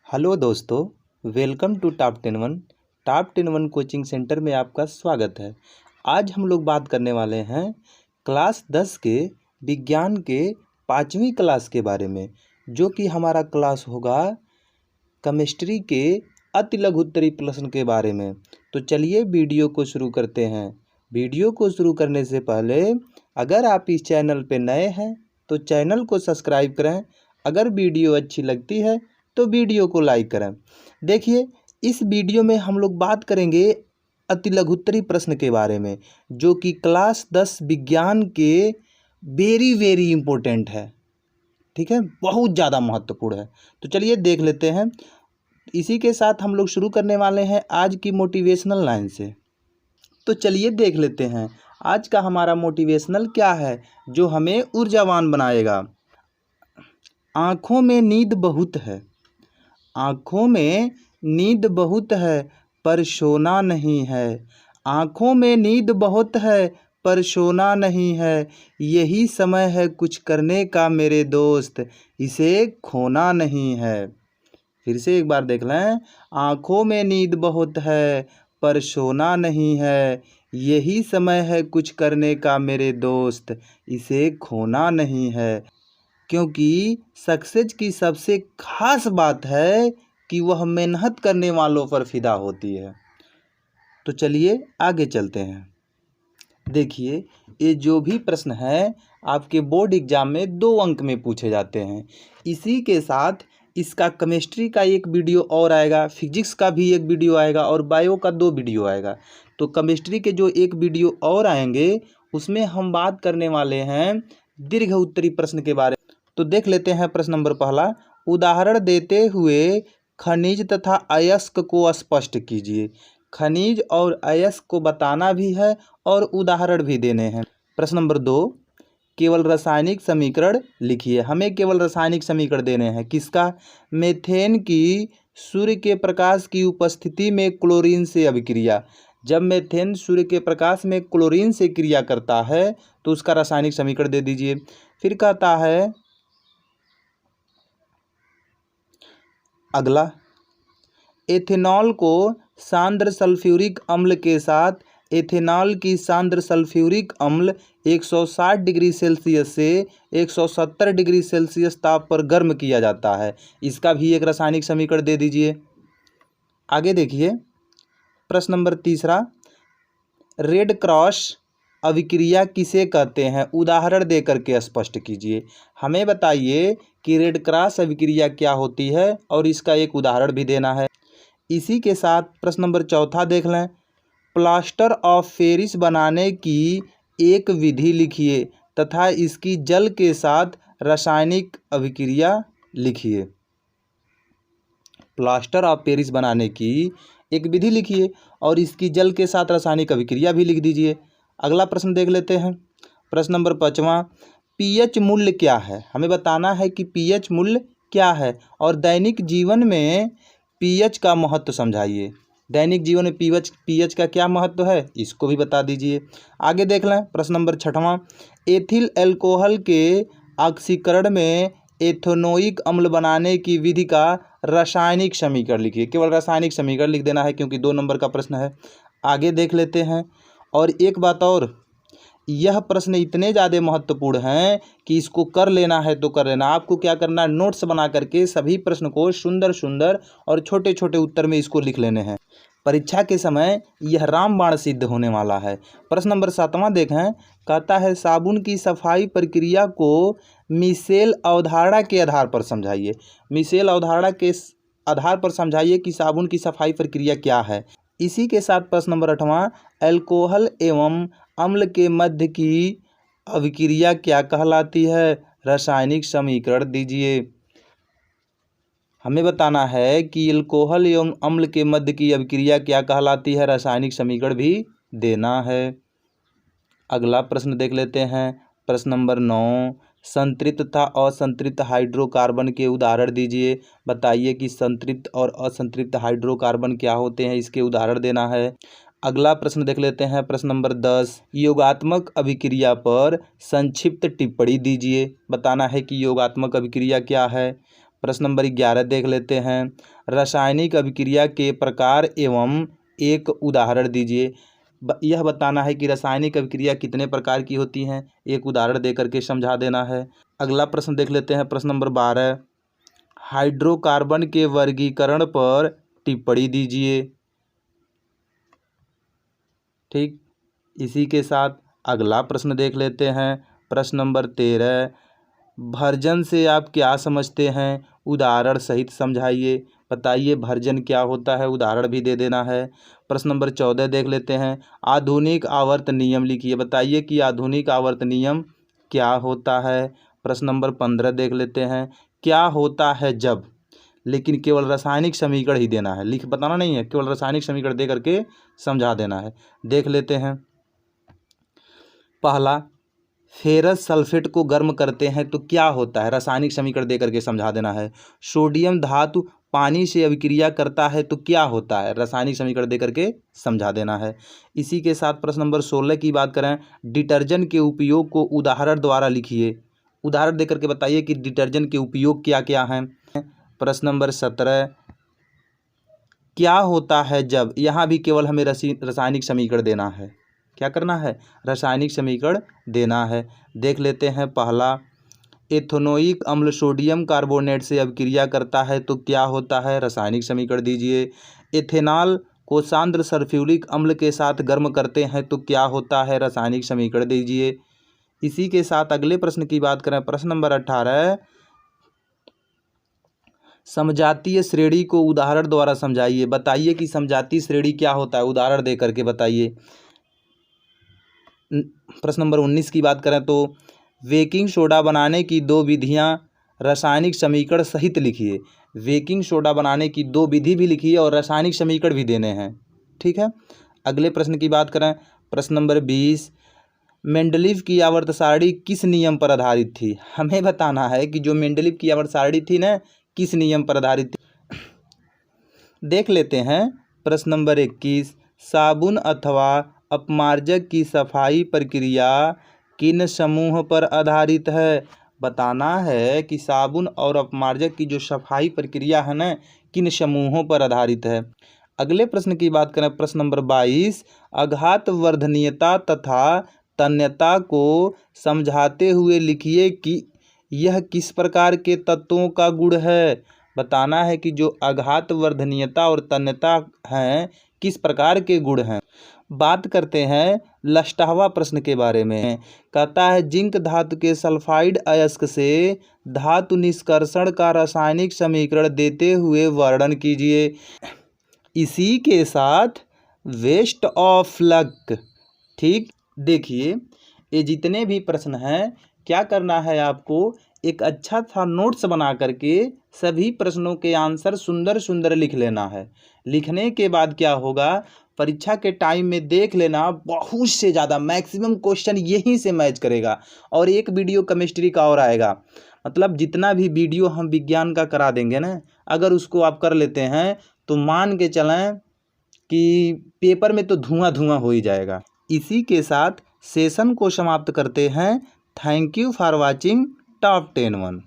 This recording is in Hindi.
हेलो दोस्तों, welcome to top 10 one coaching centre में आपका स्वागत है। आज हम लोग बात करने वाले हैं क्लास 10 के विज्ञान के 5वीं क्लास के बारे में, जो कि हमारा क्लास होगा केमिस्ट्री के अति लघुत्तरी प्रश्न के बारे में। तो चलिए वीडियो को शुरू करते हैं। वीडियो को शुरू करने से पहले अगर आप इस चैनल पर नए हैं तो चैनल को सब्सक्राइब करें। अगर वीडियो अच्छी लगती है तो वीडियो को लाइक करें। देखिए, इस वीडियो में हम लोग बात करेंगे अति लघुत्तरी प्रश्न के बारे में, जो कि क्लास 10 विज्ञान के वेरी इम्पोर्टेंट है। ठीक है, बहुत ज़्यादा महत्वपूर्ण है। तो चलिए देख लेते हैं। इसी के साथ हम लोग शुरू करने वाले हैं आज की मोटिवेशनल लाइन से। तो चलिए देख लेते हैं आज का हमारा मोटिवेशनल क्या है जो हमें ऊर्जावान बनाएगा। आँखों में नींद बहुत है, आँखों में नींद बहुत है पर सोना नहीं है। आँखों में नींद बहुत है पर सोना नहीं है। यही समय है कुछ करने का मेरे दोस्त, इसे खोना नहीं है। फिर से एक बार देख लें। आँखों में नींद बहुत है पर सोना नहीं है। यही समय है कुछ करने का मेरे दोस्त, इसे खोना नहीं है। क्योंकि सक्सेस की सबसे खास बात है कि वह मेहनत करने वालों पर फिदा होती है। तो चलिए आगे चलते हैं। देखिए, ये जो भी प्रश्न है आपके बोर्ड एग्जाम में 2 अंक में पूछे जाते हैं। इसी के साथ इसका केमिस्ट्री का एक वीडियो और आएगा, फिजिक्स का भी एक वीडियो आएगा और बायो का 2 वीडियो आएगा। तो केमिस्ट्री के जो एक वीडियो और आएंगे उसमें हम बात करने वाले हैं दीर्घ उत्तरी प्रश्न के बारे में। तो देख लेते हैं प्रश्न नंबर पहला। उदाहरण देते हुए खनिज तथा अयस्क को स्पष्ट कीजिए। खनिज और अयस्क को बताना भी है और उदाहरण भी देने हैं। प्रश्न नंबर 2, केवल रासायनिक समीकरण लिखिए। हमें केवल रासायनिक समीकरण देने हैं। किसका? मेथेन की सूर्य के प्रकाश की उपस्थिति में क्लोरीन से अभिक्रिया। जब मेथेन सूर्य के प्रकाश में क्लोरीन से क्रिया करता है तो उसका रासायनिक समीकरण दे दीजिए। फिर कहता है अगला, एथेनॉल को सांद्र सल्फ्यूरिक अम्ल के साथ एथेनॉल की सांद्र सल्फ्यूरिक अम्ल 160 डिग्री सेल्सियस से 170 डिग्री सेल्सियस ताप पर गर्म किया जाता है। इसका भी एक रासायनिक समीकरण दे दीजिए। आगे देखिए प्रश्न नंबर 3, रेड क्रॉस अभिक्रिया किसे कहते हैं? उदाहरण दे करके स्पष्ट कीजिए। हमें बताइए कि रेड क्रॉस अभिक्रिया क्या होती है और इसका एक उदाहरण भी देना है। इसी के साथ प्रश्न नंबर 4 देख लें। प्लास्टर ऑफ पेरिस बनाने की एक विधि लिखिए तथा इसकी जल के साथ रासायनिक अभिक्रिया लिखिए। प्लास्टर ऑफ पेरिस बनाने की एक विधि लिखिए और इसकी जल के साथ रासायनिक अभिक्रिया भी लिख दीजिए। अगला प्रश्न देख लेते हैं। प्रश्न नंबर 5, पीएच मूल्य क्या है? हमें बताना है कि पीएच मूल्य क्या है और दैनिक जीवन में पीएच का महत्व समझाइए। दैनिक जीवन में पीएच का क्या महत्व है, इसको भी बता दीजिए। आगे देख लें प्रश्न नंबर 6, एथिल अल्कोहल के ऑक्सीकरण में एथेनोइक अम्ल बनाने की विधि का रासायनिक समीकरण लिखिए। केवल रासायनिक समीकरण लिख देना है क्योंकि 2 नंबर का प्रश्न है। आगे देख लेते हैं। और एक बात और, यह प्रश्न इतने ज़्यादा महत्वपूर्ण हैं कि इसको कर लेना है तो कर लेना। आपको क्या करना है, नोट्स बना करके सभी प्रश्न को सुंदर और छोटे छोटे उत्तर में इसको लिख लेने हैं। परीक्षा के समय यह रामबाण सिद्ध होने वाला है। प्रश्न नंबर 7 देखें। कहता है साबुन की सफाई प्रक्रिया को मिशेल अवधारणा के आधार पर समझाइए। मिशेल अवधारणा के आधार पर समझाइए कि साबुन की सफाई प्रक्रिया क्या है। इसी के साथ प्रश्न नंबर 8, अल्कोहल एवं अम्ल के मध्य की अभिक्रिया क्या कहलाती है? रासायनिक समीकरण दीजिए। हमें बताना है कि अल्कोहल एवं अम्ल के मध्य की अभिक्रिया क्या कहलाती है, रासायनिक समीकरण भी देना है। अगला प्रश्न देख लेते हैं। प्रश्न नंबर 9, संतृप्त तथा असंतृप्त हाइड्रोकार्बन के उदाहरण दीजिए। बताइए कि संतृप्त और असंतृप्त हाइड्रोकार्बन क्या होते हैं, इसके उदाहरण देना है। अगला प्रश्न देख लेते हैं। प्रश्न नंबर 10, योगात्मक अभिक्रिया पर संक्षिप्त टिप्पणी दीजिए। बताना है कि योगात्मक अभिक्रिया क्या है। प्रश्न नंबर 11 देख लेते हैं। रासायनिक अभिक्रिया के प्रकार एवं एक उदाहरण दीजिए। यह बताना है कि रासायनिक अभिक्रिया कितने प्रकार की होती हैं, एक उदाहरण दे करके समझा देना है। अगला प्रश्न देख लेते हैं, प्रश्न नंबर 12, हाइड्रोकार्बन के वर्गीकरण पर टिप्पणी दीजिए। ठीक, इसी के साथ अगला प्रश्न देख लेते हैं, प्रश्न नंबर 13, भर्जन से आप क्या समझते हैं, उदाहरण सहित समझाइए। बताइए भर्जन क्या होता है, उदाहरण भी दे देना है। प्रश्न नंबर 14 देख लेते हैं, आधुनिक आवर्त नियम लिखिए। बताइए कि आधुनिक आवर्त नियम क्या होता है। प्रश्न नंबर 15 देख लेते हैं, क्या होता है जब, लेकिन केवल रासायनिक समीकरण ही देना है, लिख बताना नहीं है, केवल रासायनिक समीकरण दे करके समझा देना है। देख लेते हैं, पहला, फेरस सल्फेट को गर्म करते हैं तो क्या होता है, रासायनिक समीकरण दे करके समझा देना है। सोडियम धातु पानी से अभिक्रिया करता है तो क्या होता है, रासायनिक समीकरण दे करके समझा देना है। इसी के साथ प्रश्न नंबर 16 की बात करें, डिटर्जेंट के उपयोग को उदाहरण द्वारा लिखिए। उदाहरण दे करके बताइए कि डिटर्जेंट के उपयोग क्या क्या हैं। प्रश्न नंबर 17, क्या होता है जब, यहाँ भी केवल हमें रासायनिक समीकरण देना है। क्या करना है, रासायनिक समीकरण देना है। देख लेते हैं, पहला, एथेनोइक अम्ल सोडियम कार्बोनेट से अभिक्रिया करता है तो क्या होता है, रासायनिक समीकरण दीजिए। एथेनॉल को सांद्र सल्फ्यूरिक अम्ल के साथ गर्म करते हैं तो क्या होता है, रासायनिक समीकरण दीजिए। इसी के साथ अगले प्रश्न की बात करें, प्रश्न नंबर 18, समजातीय श्रेणी को उदाहरण द्वारा समझाइए। बताइए कि समजातीय श्रेणी क्या होता है, उदाहरण दे करके बताइए। प्रश्न नंबर 19 की बात करें तो, बेकिंग सोडा बनाने की दो विधियां रासायनिक समीकरण सहित लिखिए। बेकिंग सोडा बनाने की दो विधि भी लिखिए और रासायनिक समीकरण भी देने हैं। ठीक है, अगले प्रश्न की बात करें, प्रश्न नंबर 20, मेंडलीव की आवर्त सारणी किस नियम पर आधारित थी। हमें बताना है कि जो मेंडलीव की आवर्त सारणी थी ना, किस नियम पर आधारित थी। देख लेते हैं, प्रश्न नंबर 21, साबुन अथवा अपमार्जक की सफाई प्रक्रिया किन समूह पर आधारित है। बताना है कि साबुन और अपमार्जक की जो सफाई प्रक्रिया है ना, किन समूहों पर आधारित है। अगले प्रश्न की बात करें, प्रश्न नंबर 22, आघात वर्धनीयता तथा तन्यता को समझाते हुए लिखिए कि यह किस प्रकार के तत्वों का गुण है। बताना है कि जो आघात वर्धनीयता और तन्यता हैं, किस प्रकार के गुण हैं। बात करते हैं लस्टावा प्रश्न के बारे में। कहता है, जिंक धातु के सल्फाइड अयस्क से धातु निष्कर्षण का रासायनिक समीकरण देते हुए वर्णन कीजिए। इसी के साथ वेस्ट ऑफ लक। ठीक, देखिए ये जितने भी प्रश्न हैं, क्या करना है आपको, एक अच्छा सा नोट्स बना करके सभी प्रश्नों के आंसर सुंदर सुंदर लिख लेना है। लिखने के बाद क्या होगा, परीक्षा के टाइम में देख लेना, बहुत से ज़्यादा मैक्सिमम क्वेश्चन यहीं से मैच करेगा। और एक वीडियो केमिस्ट्री का और आएगा, मतलब जितना भी वीडियो हम विज्ञान का करा देंगे ना, अगर उसको आप कर लेते हैं तो मान के चलें कि पेपर में तो धुआं धुआं हो ही जाएगा। इसी के साथ सेशन को समाप्त करते हैं। Thank you for watching top 10 1।